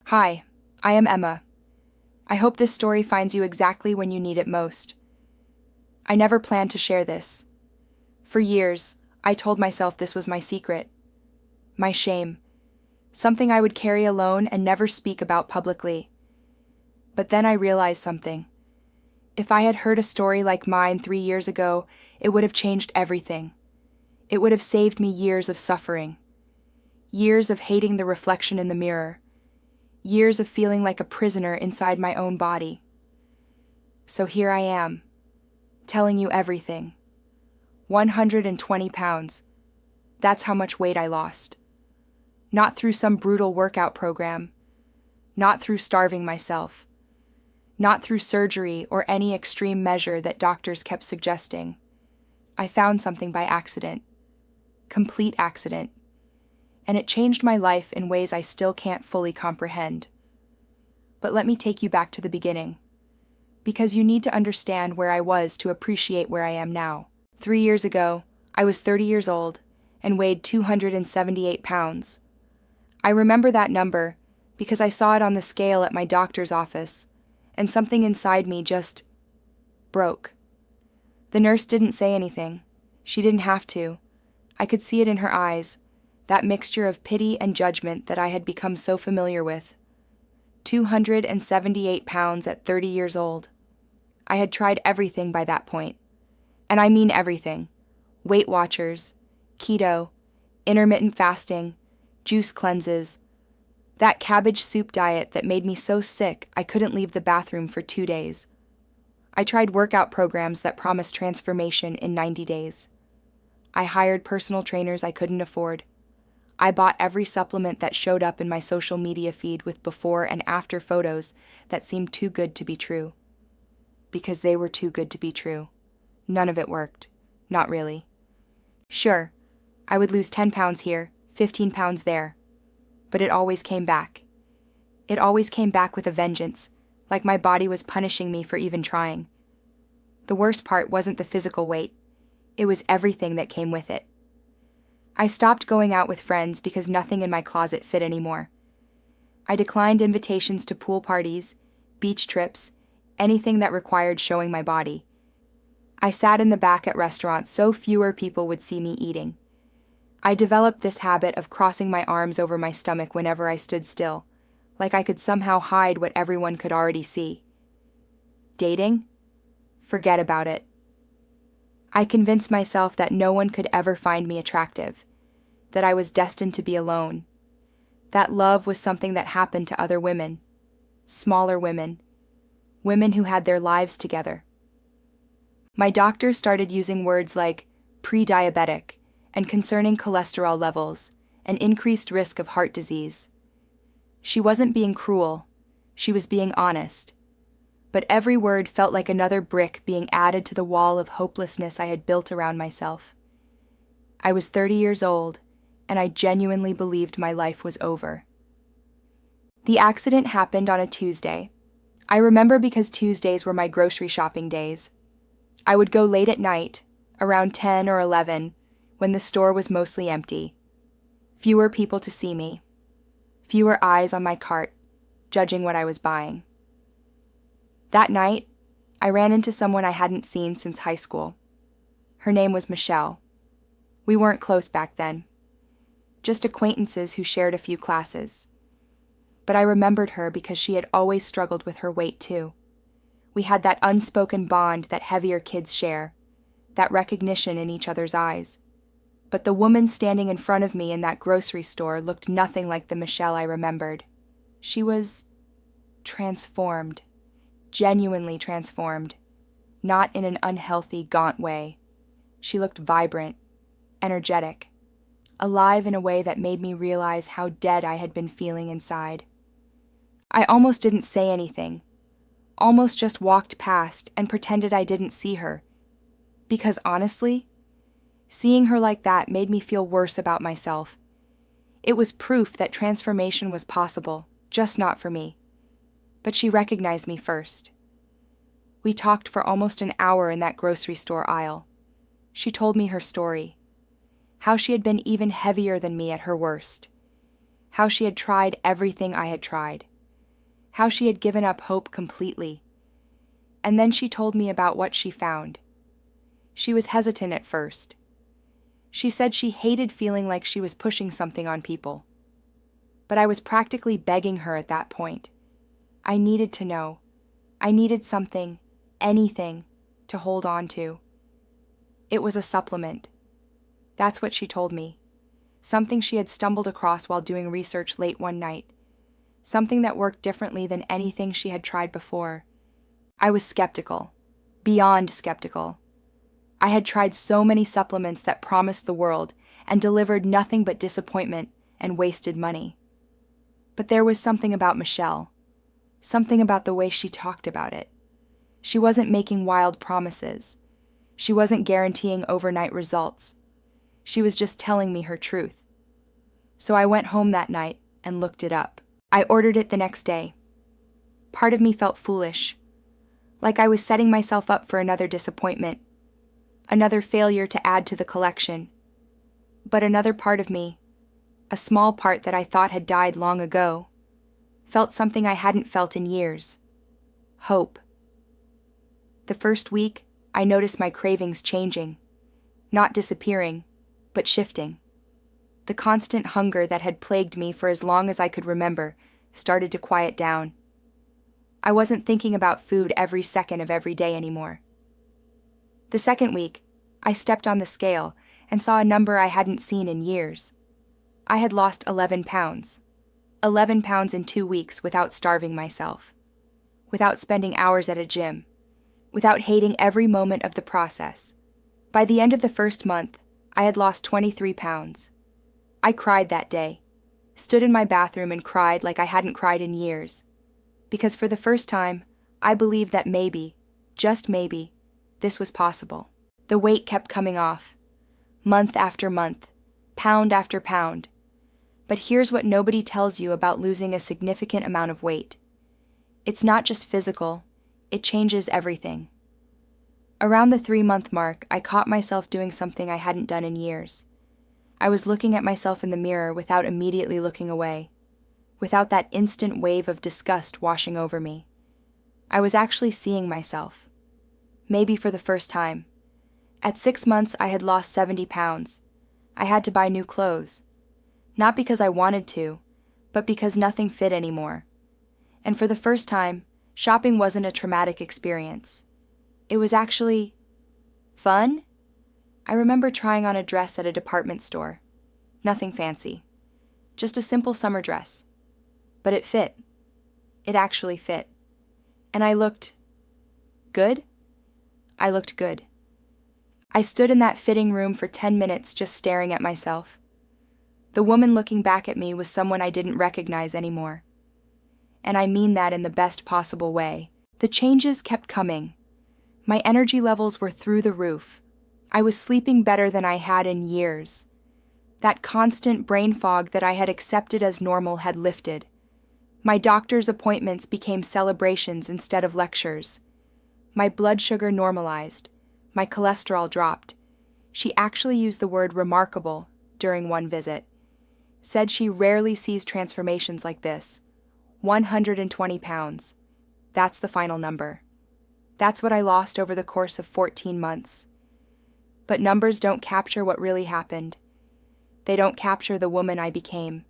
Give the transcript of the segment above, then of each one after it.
Hi, I am Emma. I hope this story finds you exactly when you need it most. I never planned to share this. For years, I told myself this was my secret, my shame, something I would carry alone and never speak about publicly. But then I realized something. If I had heard a story like mine 3 years ago, it would have changed everything. It would have saved me years of suffering, years of hating the reflection in the mirror, years of feeling like a prisoner inside my own body. So here I am, telling you everything. 120 pounds. That's how much weight I lost. Not through some brutal workout program. Not through starving myself. Not through surgery or any extreme measure that doctors kept suggesting. I found something by accident. Complete accident. And it changed my life in ways I still can't fully comprehend. But let me take you back to the beginning, because you need to understand where I was to appreciate where I am now. 3 years ago, I was 30 years old and weighed 278 pounds. I remember that number because I saw it on the scale at my doctor's office, and something inside me just broke. The nurse didn't say anything. She didn't have to. I could see it in her eyes, that mixture of pity and judgment that I had become so familiar with. 278 pounds at 30 years old. I had tried everything by that point. And I mean everything. Weight Watchers, keto, intermittent fasting, juice cleanses, that cabbage soup diet that made me so sick I couldn't leave the bathroom for 2 days. I tried workout programs that promised transformation in 90 days. I hired personal trainers I couldn't afford. I bought every supplement that showed up in my social media feed with before and after photos that seemed too good to be true. Because they were too good to be true. None of it worked. Not really. Sure, I would lose 10 pounds here, 15 pounds there. But it always came back. It always came back with a vengeance, like my body was punishing me for even trying. The worst part wasn't the physical weight. It was everything that came with it. I stopped going out with friends because nothing in my closet fit anymore. I declined invitations to pool parties, beach trips, anything that required showing my body. I sat in the back at restaurants so fewer people would see me eating. I developed this habit of crossing my arms over my stomach whenever I stood still, like I could somehow hide what everyone could already see. Dating? Forget about it. I convinced myself that no one could ever find me attractive, that I was destined to be alone, that love was something that happened to other women, smaller women, women who had their lives together. My doctor started using words like pre-diabetic and concerning cholesterol levels and increased risk of heart disease. She wasn't being cruel, she was being honest. But every word felt like another brick being added to the wall of hopelessness I had built around myself. I was 30 years old, and I genuinely believed my life was over. The accident happened on a Tuesday. I remember because Tuesdays were my grocery shopping days. I would go late at night, around 10 or 11, when the store was mostly empty. Fewer people to see me. Fewer eyes on my cart, judging what I was buying. That night, I ran into someone I hadn't seen since high school. Her name was Michelle. We weren't close back then. Just acquaintances who shared a few classes. But I remembered her because she had always struggled with her weight too. We had that unspoken bond that heavier kids share, that recognition in each other's eyes. But the woman standing in front of me in that grocery store looked nothing like the Michelle I remembered. She was transformed. Genuinely transformed, not in an unhealthy, gaunt way. She looked vibrant, energetic, alive in a way that made me realize how dead I had been feeling inside. I almost didn't say anything, almost just walked past and pretended I didn't see her, because honestly, seeing her like that made me feel worse about myself. It was proof that transformation was possible, just not for me. But she recognized me first. We talked for almost an hour in that grocery store aisle. She told me her story, how she had been even heavier than me at her worst, how she had tried everything I had tried, how she had given up hope completely. And then she told me about what she found. She was hesitant at first. She said she hated feeling like she was pushing something on people. But I was practically begging her at that point. I needed to know. I needed something, anything, to hold on to. It was a supplement. That's what she told me. Something she had stumbled across while doing research late one night. Something that worked differently than anything she had tried before. I was skeptical. Beyond skeptical. I had tried so many supplements that promised the world and delivered nothing but disappointment and wasted money. But there was something about Michelle. Something about the way she talked about it. She wasn't making wild promises. She wasn't guaranteeing overnight results. She was just telling me her truth. So I went home that night and looked it up. I ordered it the next day. Part of me felt foolish, like I was setting myself up for another disappointment, another failure to add to the collection. But another part of me, a small part that I thought had died long ago, felt something I hadn't felt in years. Hope. The first week, I noticed my cravings changing, not disappearing, but shifting. The constant hunger that had plagued me for as long as I could remember started to quiet down. I wasn't thinking about food every second of every day anymore. The second week, I stepped on the scale and saw a number I hadn't seen in years. I had lost 11 pounds. 11 pounds in 2 weeks without starving myself, without spending hours at a gym, without hating every moment of the process. By the end of the first month, I had lost 23 pounds. I cried that day, stood in my bathroom and cried like I hadn't cried in years, because for the first time, I believed that maybe, just maybe, this was possible. The weight kept coming off, month after month, pound after pound. But here's what nobody tells you about losing a significant amount of weight. It's not just physical, it changes everything. Around the 3-month mark, I caught myself doing something I hadn't done in years. I was looking at myself in the mirror without immediately looking away, without that instant wave of disgust washing over me. I was actually seeing myself. Maybe for the first time. At 6 months, I had lost 70 pounds. I had to buy new clothes. Not because I wanted to, but because nothing fit anymore. And for the first time, shopping wasn't a traumatic experience. It was actually fun. I remember trying on a dress at a department store. Nothing fancy. Just a simple summer dress. But it fit. It actually fit. And I looked good? I looked good. I stood in that fitting room for 10 minutes just staring at myself. The woman looking back at me was someone I didn't recognize anymore. And I mean that in the best possible way. The changes kept coming. My energy levels were through the roof. I was sleeping better than I had in years. That constant brain fog that I had accepted as normal had lifted. My doctor's appointments became celebrations instead of lectures. My blood sugar normalized. My cholesterol dropped. She actually used the word remarkable during one visit. Said she rarely sees transformations like this. 120 pounds. That's the final number. That's what I lost over the course of 14 months. But numbers don't capture what really happened. They don't capture the woman I became.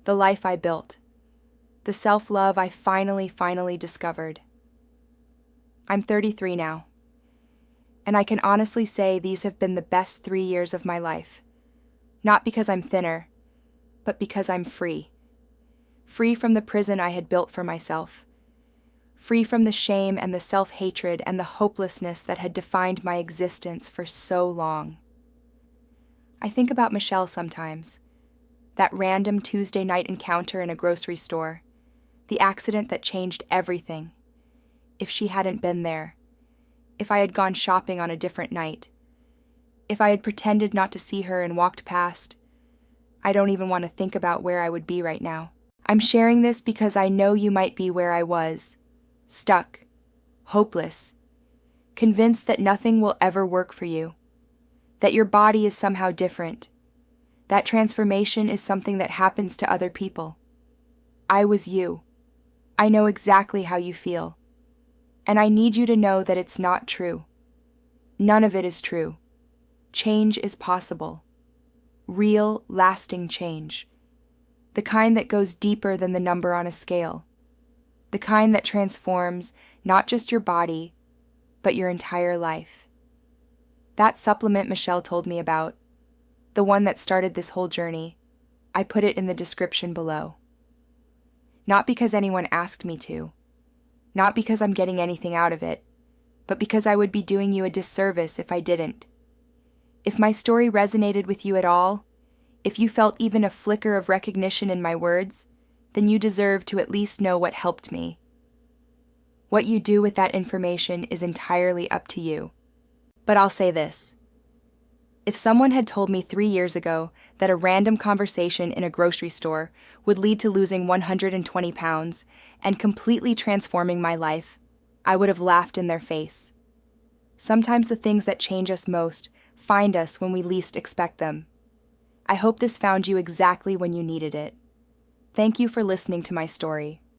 The life I built. The self-love I finally discovered. I'm 33 now. And I can honestly say these have been the best 3 years of my life. Not because I'm thinner, but because I'm free. Free from the prison I had built for myself. Free from the shame and the self-hatred and the hopelessness that had defined my existence for so long. I think about Michelle sometimes. That random Tuesday night encounter in a grocery store. The accident that changed everything. If she hadn't been there. If I had gone shopping on a different night. If I had pretended not to see her and walked past. I don't even want to think about where I would be right now. I'm sharing this because I know you might be where I was. Stuck. Hopeless. Convinced that nothing will ever work for you. That your body is somehow different. That transformation is something that happens to other people. I was you. I know exactly how you feel, and I need you to know that it's not true. None of it is true. Change is possible. Real, lasting change. The kind that goes deeper than the number on a scale. The kind that transforms not just your body, but your entire life. That supplement Michelle told me about, the one that started this whole journey, I put it in the description below. Not because anyone asked me to, not because I'm getting anything out of it, but because I would be doing you a disservice if I didn't. If my story resonated with you at all, if you felt even a flicker of recognition in my words, then you deserve to at least know what helped me. What you do with that information is entirely up to you. But I'll say this. If someone had told me 3 years ago that a random conversation in a grocery store would lead to losing 120 pounds and completely transforming my life, I would have laughed in their face. Sometimes the things that change us most find us when we least expect them. I hope this found you exactly when you needed it. Thank you for listening to my story.